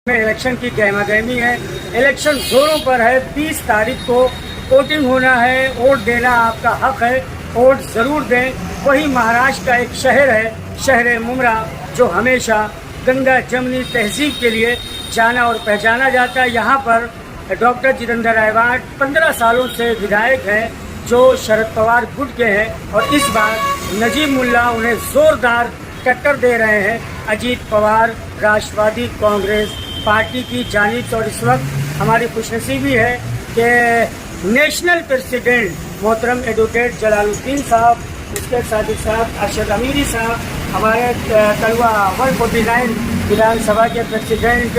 में इलेक्शन की गहमागहमी है। इलेक्शन जोरों पर है। 20 तारीख को वोटिंग होना है। वोट देना आपका हक है। वोट ज़रूर दें। वही महाराष्ट्र का एक शहर है, शहर मुमरा, जो हमेशा गंगा जमनी तहजीब के लिए जाना और पहचाना जाता है। यहाँ पर डॉक्टर जितेंद्र रायवाड़ 15 सालों से विधायक हैं, जो शरद पवार गुट के हैं, और इस बार नजीब मुल्ला उन्हें ज़ोरदार टक्कर दे रहे हैं अजीत पवार राष्ट्रवादी कांग्रेस पार्टी की जानिब। और इस वक्त हमारी खुशनसीबी है कि नेशनल प्रेसिडेंट मोहतरम एडवोकेट जलालुद्दीन साहब, उसके साथ ही साथ अरशद अमीरी साहब, हमारे कलवा 149 विधानसभा के प्रेसिडेंट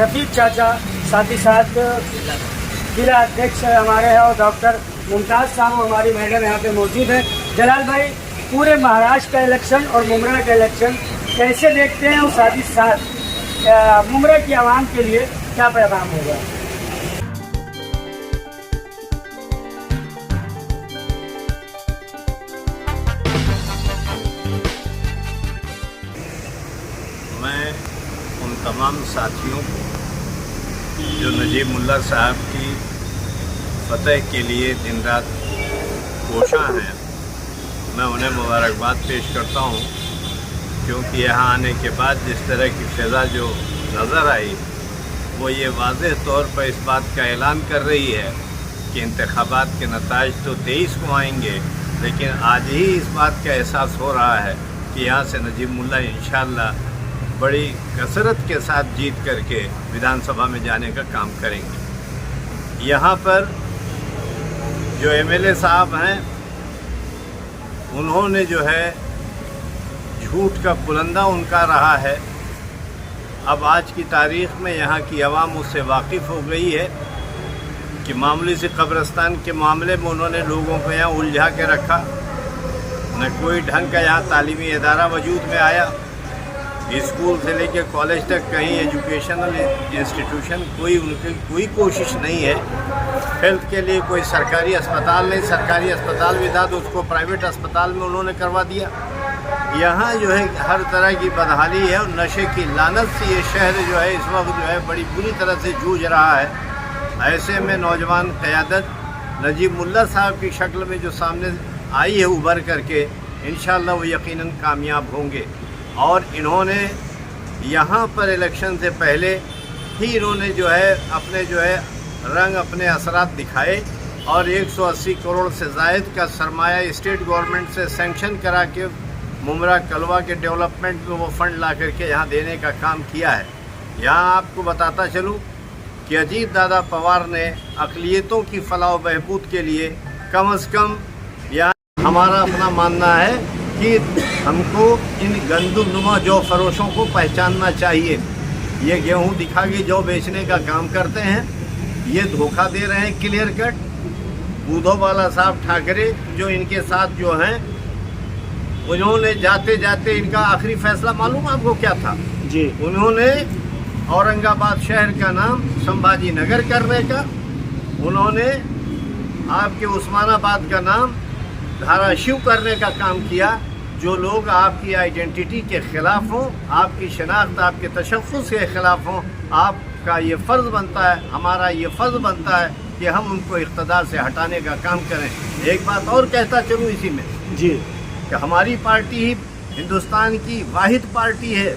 रफीक चाचा, साथ ही साथ जिला अध्यक्ष हमारे हैं, और डॉक्टर मुमताज़ साहब हमारी मैडम यहाँ पे मौजूद हैं। जलाल भाई, पूरे महाराष्ट्र का इलेक्शन और मुमरा का इलेक्शन कैसे देखते हैं, और साथ ही साथ मुमरा की आवाम के लिए क्या पैगाम होगा? मैं उन तमाम साथियों को जो नजीब मुल्ला साहब की फतह के लिए दिन रात कोशां हैं, मैं उन्हें मुबारकबाद पेश करता हूं, क्योंकि यहाँ आने के बाद जिस तरह की फ़िज़ा जो नज़र आई, वो ये वाज़ेह तौर पर इस बात का ऐलान कर रही है कि इंतख़ाबात के नताइज तो 23 को आएंगे, लेकिन आज ही इस बात का एहसास हो रहा है कि यहाँ से नजीब मुल्ला इंशाअल्लाह बड़ी कसरत के साथ जीत करके विधानसभा में जाने का काम करेंगे। यहाँ पर जो MLA साहब हैं, उन्होंने जो है झूठ का पुलंदा उनका रहा है। अब आज की तारीख़ में यहाँ की आवाम उससे वाकिफ़ हो गई है कि मामूली से कब्रिस्तान के मामले में उन्होंने लोगों को यहाँ उलझा के रखा। न कोई ढंग का यहाँ तालीमी इदारा वजूद में आया, स्कूल से लेकर कॉलेज तक कहीं एजुकेशनल इंस्टीट्यूशन उनकी कोई कोशिश नहीं है। हेल्थ के लिए कोई सरकारी अस्पताल नहीं, सरकारी अस्पताल भी था तो उसको प्राइवेट अस्पताल में उन्होंने करवा दिया। यहाँ जो है हर तरह की बदहाली है, और नशे की लानत से ये शहर जो है इस वक्त जो है बड़ी बुरी तरह से जूझ रहा है। ऐसे में नौजवान क़यादत नजीब मुल्ला साहब की शक्ल में जो सामने आई है उभर करके, इंशाअल्लाह वो यकीनन कामयाब होंगे। और इन्होंने यहाँ पर इलेक्शन से पहले ही इन्होंने जो है अपने जो है रंग, अपने असरात दिखाए, और 180 करोड़ से ज़ायद का सरमाया स्टेट गवर्नमेंट से सेंक्शन करा के मुमरा कलवा के डेवलपमेंट में वो फंड ला करके यहाँ देने का काम किया है। यहाँ आपको बताता चलूँ कि अजीत दादा पवार ने अक़लियतों की फलाह व बहबूद के लिए कम अज़ कम, यहाँ हमारा अपना मानना है कि हमको इन गंदुम जौ फरोशों को पहचानना चाहिए। ये गेहूँ दिखा के जौ बेचने का काम करते हैं, ये धोखा दे रहे हैं क्लियर कट। उद्धव वाला साहब ठाकरे जो इनके साथ जो हैं, उन्होंने जाते जाते इनका आखिरी फैसला मालूम आपको क्या था जी? उन्होंने औरंगाबाद शहर का नाम संभाजी नगर करने का, उन्होंने आपके उस्मानाबाद का नाम धाराशिव करने का काम किया। जो लोग आपकी आइडेंटिटी के ख़िलाफ़ हों, आपकी शनाख्त, आपके तशख़्ख़ुस के ख़िलाफ़ हों, आपका ये फ़र्ज़ बनता है, हमारा ये फ़र्ज़ बनता है कि हम उनको इक़्तिदार से हटाने का काम करें। एक बात और कहता चलूँ इसी में जी, कि हमारी पार्टी ही हिंदुस्तान की वाहिद पार्टी है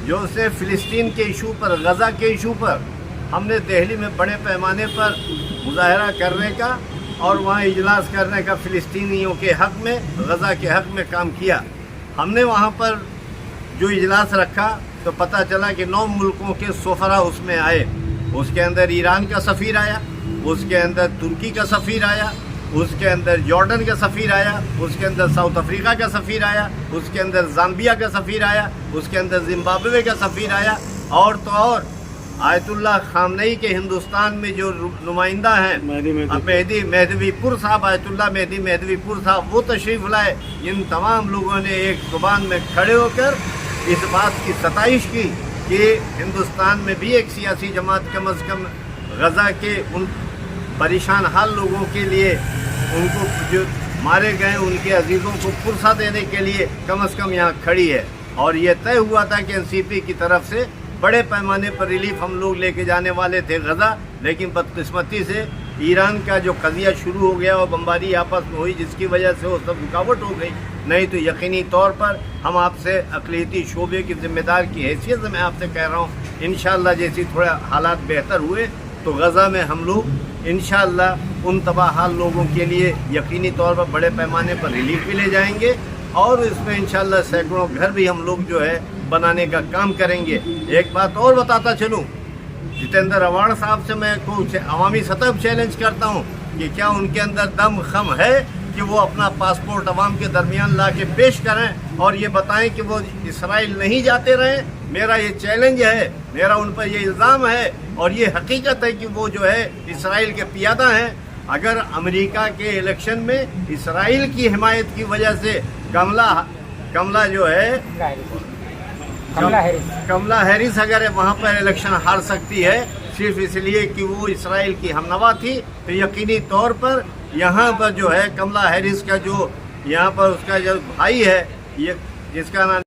जो सिर्फ फ़िलिस्तीन के इशू पर, गज़ा के इशू पर हमने दिल्ली में बड़े पैमाने पर मुज़ाहरा करने का और वहाँ इजलास करने का फ़िलिस्तीनियों के हक़ में, गज़ा के हक़ में काम किया। हमने वहाँ पर जो इजलास रखा तो पता चला कि 9 मुल्कों के सफ़रा उसमें आए। उसके अंदर ईरान का सफ़ीर आया, उसके अंदर तुर्की का सफ़ीर आया, उसके अंदर जॉर्डन का सफ़ीर आया, उसके अंदर साउथ अफ्रीका का सफ़ीर आया, उसके अंदर ज़ाम्बिया का सफ़ीर आया, उसके अंदर ज़िम्बाब्वे का सफ़ीर आया, और तो और आयतुल्लाह ख़ामनेई के हिंदुस्तान में जो नुमाइंदा हैं मेहदी मेहदवीपुर साहब, आयतुल्लाह मेहदी मेहदवीपुर साहब, वो तशरीफ़ लाए। इन तमाम लोगों ने एक ज़ुबान में खड़े होकर इस बात की सताइश की कि हिंदुस्तान में भी एक सियासी जमात कम अज़ कम गज़ा के उन परेशान हाल लोगों के लिए, उनको जो मारे गए उनके अजीज़ों को फुर्सा देने के लिए कम अज़ कम यहाँ खड़ी है। और ये तय हुआ था कि एनसीपी की तरफ से बड़े पैमाने पर रिलीफ हम लोग लेके जाने वाले थे गज़ा, लेकिन बदकिस्मती से ईरान का जो कज़िया शुरू हो गया और बमबारी आपस में हुई, जिसकी वजह से वो सब रुकावट हो गई। नहीं तो यकीनी तौर पर हम आपसे अक़लियती शोबे की ज़िम्मेदार की हैसियत से मैं आपसे कह रहा हूँ, इंशाअल्लाह जैसी थोड़ा हालात बेहतर हुए तो गज़ा में हम लोग इंशाअल्लाह उन तबाहाल लोगों के लिए यकीनी तौर पर बड़े पैमाने पर रिलीफ भी ले जाएंगे, और इसमें इंशाअल्लाह सैकड़ों घर भी हम लोग जो है बनाने का काम करेंगे। एक बात और बताता चलूँ, जितेंद्र अवाड़ साहब से मैं कुछ अवामी सतह पर चैलेंज करता हूँ कि क्या उनके अंदर दम खम है कि वो अपना पासपोर्ट अवाम के दरमियान ला के पेश करें और ये बताएं कि वो इसराइल नहीं जाते रहें। मेरा ये चैलेंज है, मेरा उन पर ये इल्ज़ाम है और ये हकीकत है कि वो जो है इसराइल के पियादा हैं। अगर अमेरिका के इलेक्शन में इसराइल की हिमायत की वजह से कमला जो है कमला हैरिस अगर वहाँ पर इलेक्शन हार सकती है सिर्फ इसलिए कि वो इसराइल की हमनवा थी, तो यकीनी तौर पर यहाँ पर जो है कमला हैरिस का जो यहाँ पर उसका जो भाई है, ये जिसका नाम